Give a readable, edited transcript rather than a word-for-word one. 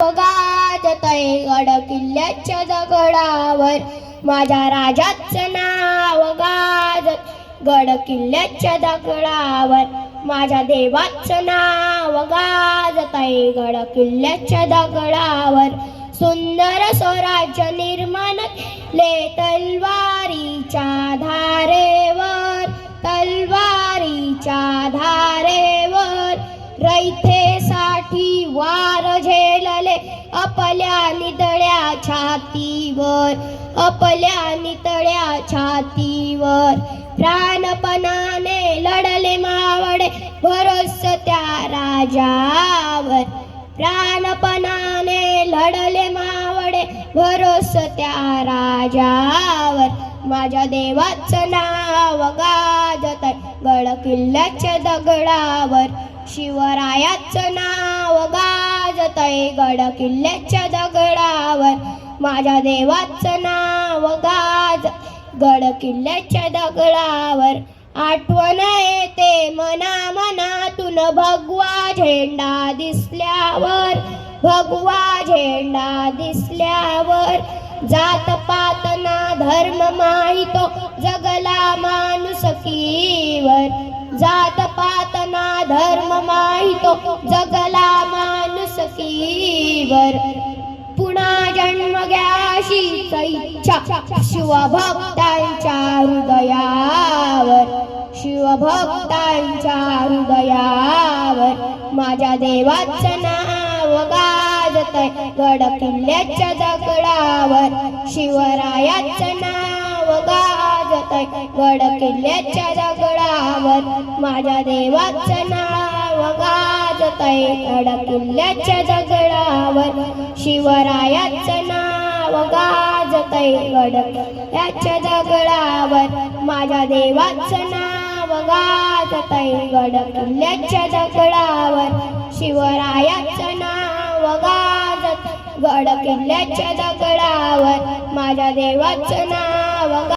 गाजतय गड किल्ल्याच्या दगडावर माझ्या राजाचं नाव गाजत गड किल्ल्याच्या दगडावर माझ्या देवाचं नाव गाजतय गड किल्ल्याच्या दगडावर सुंदर स्वराज्य निर्माण ले तलवारीच्या धारेवर धारेवर रयतेसाठी वार झेलले आपल्या नितळ्या छातीवर प्राणपणाने लढले मावळे भरोस त्या राजावर प्राणपणाने लढले मावळे भरोस त्या राजावर माझ्या देवाचं नाव गाजतय गड किल्ल्याच्या दगडावर शिवरायाचं नाव गाजतय गड किल्ल्याच्या दगडावर माझ्या देवाचं नाव गड किल्ल्याच्या दगडावर आठवण येते मनातून भगवा झेंडा दिसल्यावर जात पात ना धर्म माहितो जगला माणुसकीवर जात पात ना धर्म माहितो जगला माणुसकीवर पुन्हा जन्म घ्याशीच इच्छा शिवभक्तांच्या हृदयावर माझ्या देवाचं नाव गाजतय गड किल्ल्याच्या दगडावर शिवरायाचं नाव गाजतय गड किल्ल्याच्या दगडावर माझ्या देवाचं नाव गाजतय गड किल्ल्याच्या दगडावर शिवरायाचं नाव गाजतय गड किल्ल्याच्या दगडावर माझ्या देवाचं नाव गाजतय गड किल्ल्याच्या दगडावर शिवरायाचं नाव गाजत गड किल्ल्याच्या दगडावर माझ्या देवाचं नाव